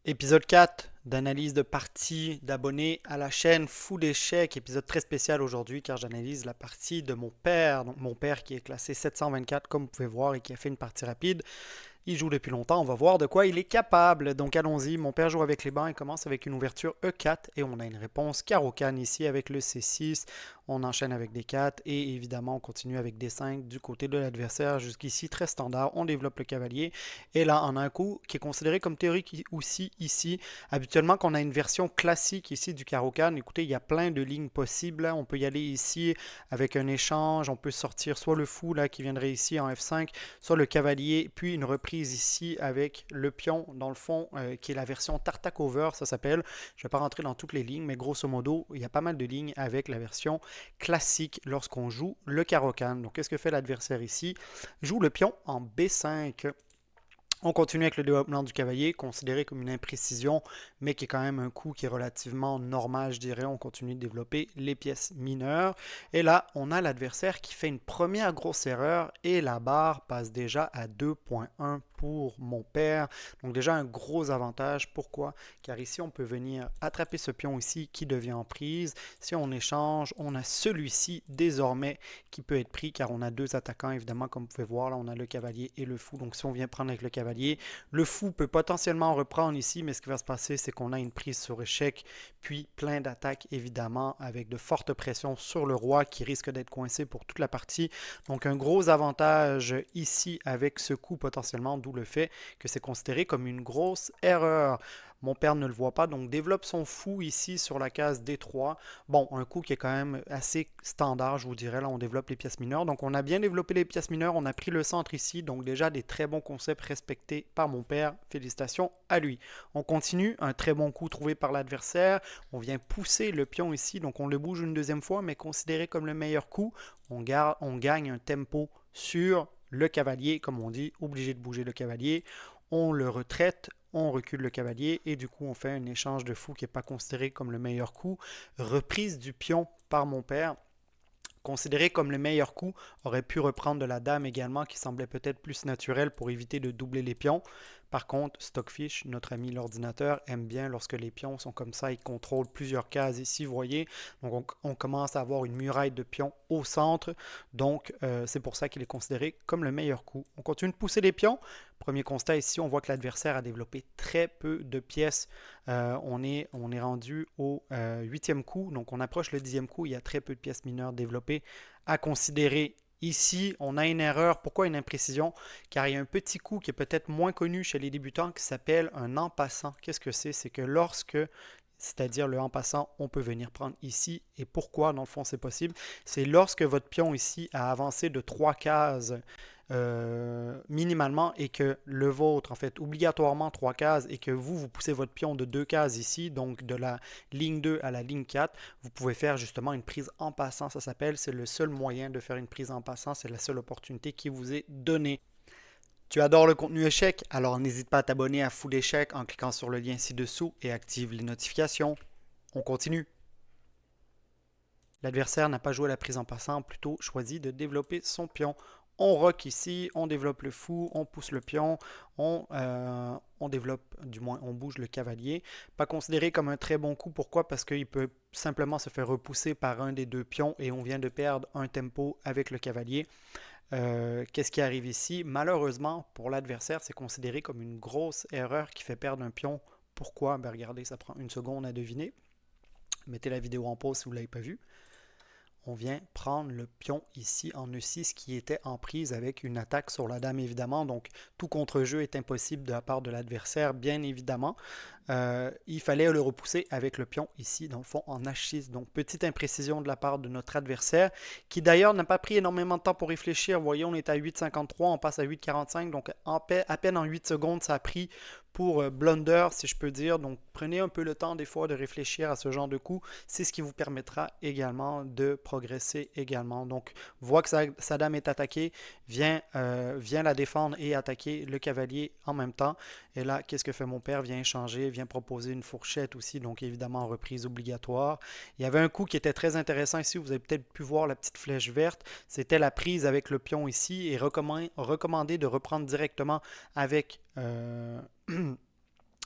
Épisode 4 d'analyse de partie d'abonnés à la chaîne Full Échec. Épisode très spécial aujourd'hui car j'analyse la partie de mon père. Donc mon père qui est classé 724 comme vous pouvez voir et qui a fait une partie rapide. Il joue depuis longtemps, on va voir de quoi il est capable. Donc allons-y, mon père joue avec les bancs, il commence avec une ouverture E4 et on a une réponse carreau-canne ici avec le C6. On enchaîne avec des 4 et évidemment on continue avec des 5 du côté de l'adversaire. Jusqu'ici très standard, on développe le cavalier. Et là on a un coup qui est considéré comme théorique aussi ici. Habituellement quand on a une version classique ici du carreau-canne, écoutez il y a plein de lignes possibles. On peut y aller ici avec un échange, on peut sortir soit le fou là qui viendrait ici en F5, soit le cavalier, puis une reprise ici avec le pion, dans le fond, qui est la version Tartak Over, ça s'appelle. Je ne vais pas rentrer dans toutes les lignes, mais grosso modo, il y a pas mal de lignes avec la version classique lorsqu'on joue le carreau-canne. Donc, qu'est-ce que fait l'adversaire ici? Joue le pion en B5. On continue avec le développement du cavalier, considéré comme une imprécision, mais qui est quand même un coup qui est relativement normal, je dirais. On continue de développer les pièces mineures. Et là, on a l'adversaire qui fait une première grosse erreur et la barre passe déjà à 2.1 pour mon père. Donc déjà un gros avantage. Pourquoi? Car ici, on peut venir attraper ce pion ici qui devient en prise. Si on échange, on a celui-ci désormais qui peut être pris car on a deux attaquants, évidemment, comme vous pouvez voir. Là, on a le cavalier et le fou. Donc si on vient prendre avec le cavalier, le fou peut potentiellement reprendre ici, mais ce qui va se passer, c'est qu'on a une prise sur échec, puis plein d'attaques, évidemment, avec de fortes pressions sur le roi qui risque d'être coincé pour toute la partie. Donc un gros avantage ici avec ce coup potentiellement, d'où le fait que c'est considéré comme une grosse erreur. Mon père ne le voit pas, donc développe son fou ici sur la case D3. Bon, un coup qui est quand même assez standard, je vous dirais. Là, on développe les pièces mineures. Donc, on a bien développé les pièces mineures. On a pris le centre ici. Donc, déjà, des très bons concepts respectés par mon père. Félicitations à lui. On continue. Un très bon coup trouvé par l'adversaire. On vient pousser le pion ici. Donc, on le bouge une deuxième fois, mais considéré comme le meilleur coup. On gagne un tempo sur le cavalier, comme on dit. Obligé de bouger le cavalier. On le retraite, on recule le cavalier et du coup on fait un échange de fou qui n'est pas considéré comme le meilleur coup. Reprise du pion par mon père, considéré comme le meilleur coup, aurait pu reprendre de la dame également qui semblait peut-être plus naturelle pour éviter de doubler les pions. Par contre, Stockfish, notre ami l'ordinateur, aime bien lorsque les pions sont comme ça, il contrôle plusieurs cases ici, vous voyez. Donc on commence à avoir une muraille de pions au centre, donc c'est pour ça qu'il est considéré comme le meilleur coup. On continue de pousser les pions. Premier constat ici, on voit que l'adversaire a développé très peu de pièces. On est rendu au huitième coup, donc on approche le dixième coup, il y a très peu de pièces mineures développées à considérer. Ici, on a une erreur. Pourquoi une imprécision? Car il y a un petit coup qui est peut-être moins connu chez les débutants qui s'appelle un en passant. Qu'est-ce que c'est? C'est que lorsque, c'est-à-dire le en passant, on peut venir prendre ici. Et pourquoi, dans le fond, c'est possible? C'est lorsque votre pion ici a avancé de 3 cases minimalement et que le vôtre, en fait, obligatoirement 3 cases et que vous poussez votre pion de 2 cases ici, donc de la ligne 2 à la ligne 4, vous pouvez faire justement une prise en passant, ça s'appelle. C'est le seul moyen de faire une prise en passant, c'est la seule opportunité qui vous est donnée. Tu adores le contenu échec? Alors n'hésite pas à t'abonner à Full Échec en cliquant sur le lien ci-dessous et active les notifications. On continue. L'adversaire n'a pas joué la prise en passant, plutôt choisi de développer son pion. On rock ici, on développe le fou, on pousse le pion, on développe, du moins on bouge le cavalier. Pas considéré comme un très bon coup, pourquoi? Parce qu'il peut simplement se faire repousser par un des deux pions et on vient de perdre un tempo avec le cavalier. Qu'est-ce qui arrive ici? Malheureusement, pour l'adversaire, c'est considéré comme une grosse erreur qui fait perdre un pion. Pourquoi? Ben regardez, ça prend une seconde à deviner. Mettez la vidéo en pause si vous ne l'avez pas vue. On vient prendre le pion ici en E6 qui était en prise avec une attaque sur la dame évidemment. Donc tout contre-jeu est impossible de la part de l'adversaire bien évidemment. Il fallait le repousser avec le pion ici dans le fond en H6. Donc petite imprécision de la part de notre adversaire qui d'ailleurs n'a pas pris énormément de temps pour réfléchir. Vous voyez on est à 8,53, on passe à 8,45. Donc à peine en 8 secondes ça a pris pour blunder si je peux dire. Donc prenez un peu le temps des fois de réfléchir à ce genre de coup. C'est ce qui vous permettra également de progresser également. Donc voit que sa dame est attaquée, vient la défendre et attaquer le cavalier en même temps. Et là, qu'est-ce que fait mon père? Vient échanger, vient proposer une fourchette aussi, donc évidemment reprise obligatoire. Il y avait un coup qui était très intéressant ici, vous avez peut-être pu voir la petite flèche verte, c'était la prise avec le pion ici et recommandé de reprendre directement avec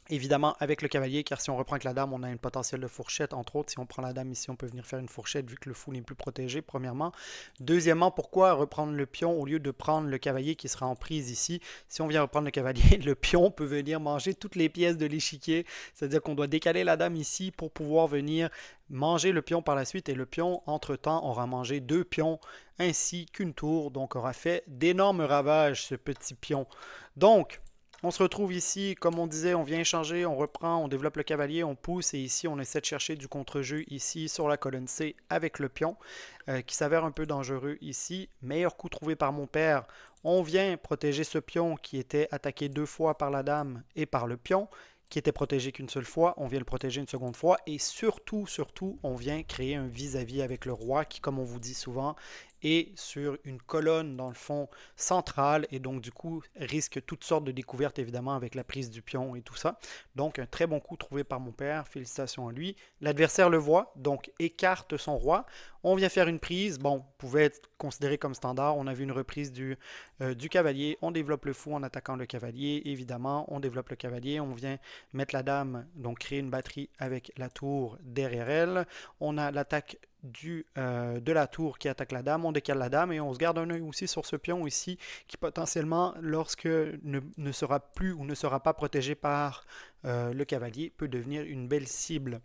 Évidemment, avec le cavalier, car si on reprend avec la dame, on a une potentiel de fourchette, entre autres. Si on prend la dame ici, on peut venir faire une fourchette vu que le fou n'est plus protégé, premièrement. Deuxièmement, pourquoi reprendre le pion au lieu de prendre le cavalier qui sera en prise ici? Si on vient reprendre le cavalier, le pion peut venir manger toutes les pièces de l'échiquier. C'est-à-dire qu'on doit décaler la dame ici pour pouvoir venir manger le pion par la suite. Et le pion, entre-temps, aura mangé 2 pions ainsi qu'une tour. Donc, aura fait d'énormes ravages, ce petit pion. Donc, on se retrouve ici, comme on disait, on vient échanger, on reprend, on développe le cavalier, on pousse et ici on essaie de chercher du contre-jeu ici sur la colonne C avec le pion qui s'avère un peu dangereux ici. Meilleur coup trouvé par mon père. On vient protéger ce pion qui était attaqué 2 fois par la dame et par le pion qui était protégé qu'une seule fois, on vient le protéger une seconde fois et surtout, on vient créer un vis-à-vis avec le roi qui, comme on vous dit souvent, est sur une colonne dans le fond centrale et donc du coup risque toutes sortes de découvertes évidemment avec la prise du pion et tout ça. Donc un très bon coup trouvé par mon père, félicitations à lui. L'adversaire le voit, donc écarte son roi. On vient faire une prise, bon, pouvait être considéré comme standard. On a vu une reprise du cavalier, on développe le fou en attaquant le cavalier, évidemment, on développe le cavalier, on vient mettre la dame, donc créer une batterie avec la tour derrière elle. On a l'attaque de la tour qui attaque la dame, on décale la dame et on se garde un œil aussi sur ce pion ici qui potentiellement, lorsque ne sera plus ou ne sera pas protégé par le cavalier, peut devenir une belle cible.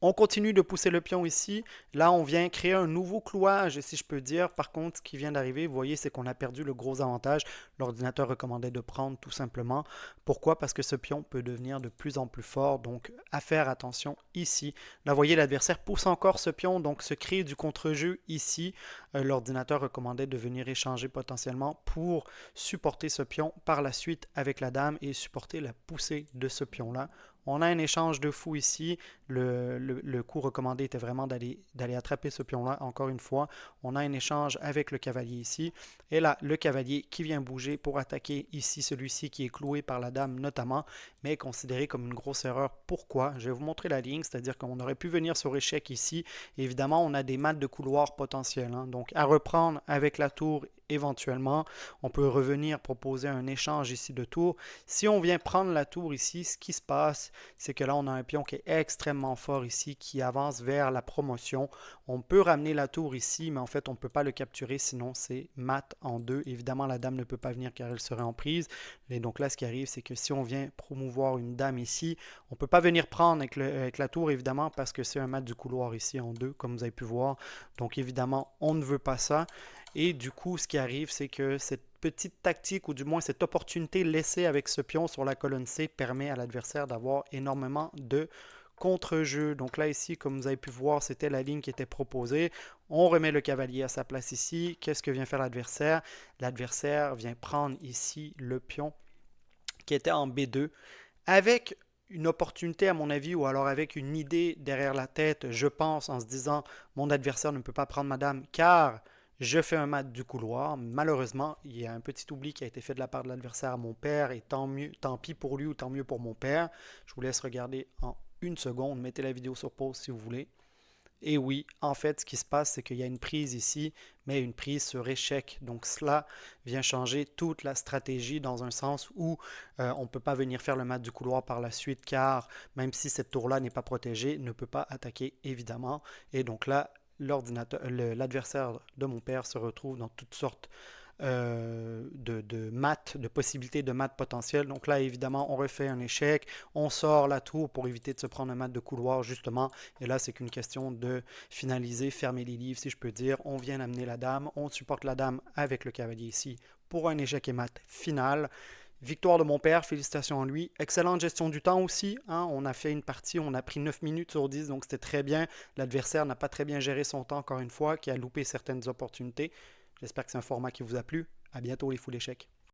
On continue de pousser le pion ici. Là, on vient créer un nouveau clouage, si je peux dire. Par contre, ce qui vient d'arriver, vous voyez, c'est qu'on a perdu le gros avantage. L'ordinateur recommandait de prendre tout simplement. Pourquoi? Parce que ce pion peut devenir de plus en plus fort. Donc, à faire attention ici. Là, vous voyez, l'adversaire pousse encore ce pion, donc se crée du contre-jeu ici. L'ordinateur recommandait de venir échanger potentiellement pour supporter ce pion par la suite avec la dame et supporter la poussée de ce pion-là. On a un échange de fou ici. Le coup recommandé était vraiment d'aller attraper ce pion-là. Encore une fois, on a un échange avec le cavalier ici. Et là, le cavalier qui vient bouger pour attaquer ici celui-ci qui est cloué par la dame notamment, mais considéré comme une grosse erreur. Pourquoi? Je vais vous montrer la ligne, c'est-à-dire qu'on aurait pu venir sur échec ici. Évidemment, on a des mates de couloir potentiels. Donc, à reprendre avec la tour éventuellement. On peut revenir proposer un échange ici de tour. Si on vient prendre la tour ici, ce qui se passe, c'est que là, on a un pion qui est extrêmement fort ici, qui avance vers la promotion. On peut ramener la tour ici, mais en fait, on ne peut pas le capturer, sinon c'est mat en deux. Évidemment, la dame ne peut pas venir car elle serait en prise. Et donc là, ce qui arrive, c'est que si on vient promouvoir une dame ici, on ne peut pas venir prendre avec la tour, évidemment, parce que c'est un mat du couloir ici en deux, comme vous avez pu voir. Donc évidemment, on ne veut pas ça. Et du coup, ce qui arrive, c'est que cette petite tactique, ou du moins cette opportunité laissée avec ce pion sur la colonne C, permet à l'adversaire d'avoir énormément de contre-jeu. Donc là, ici, comme vous avez pu voir, c'était la ligne qui était proposée. On remet le cavalier à sa place ici. Qu'est-ce que vient faire l'adversaire? L'adversaire vient prendre ici le pion qui était en B2 avec une opportunité à mon avis ou alors avec une idée derrière la tête, je pense, en se disant mon adversaire ne peut pas prendre ma dame car je fais un mat du couloir. Malheureusement, il y a un petit oubli qui a été fait de la part de l'adversaire à mon père et tant mieux, tant pis pour lui ou tant mieux pour mon père. Je vous laisse regarder en une seconde. Mettez la vidéo sur pause si vous voulez. Et oui, en fait, ce qui se passe, c'est qu'il y a une prise ici, mais une prise sur échec. Donc cela vient changer toute la stratégie dans un sens où on ne peut pas venir faire le mat du couloir par la suite, car même si cette tour-là n'est pas protégée, ne peut pas attaquer évidemment. Et donc là, l'adversaire de mon père se retrouve dans toutes sortes de maths, de possibilités de maths potentielles. Donc là, évidemment, on refait un échec, on sort la tour pour éviter de se prendre un mat de couloir, justement. Et là, c'est qu'une question de finaliser, fermer les livres, si je peux dire. On vient amener la dame, on supporte la dame avec le cavalier ici pour un échec et mat final. Victoire de mon père, félicitations à lui. Excellente gestion du temps aussi. Hein. On a fait une partie, on a pris 9 minutes sur 10, donc c'était très bien. L'adversaire n'a pas très bien géré son temps, encore une fois, qui a loupé certaines opportunités. J'espère que c'est un format qui vous a plu. À bientôt les fous d'échecs.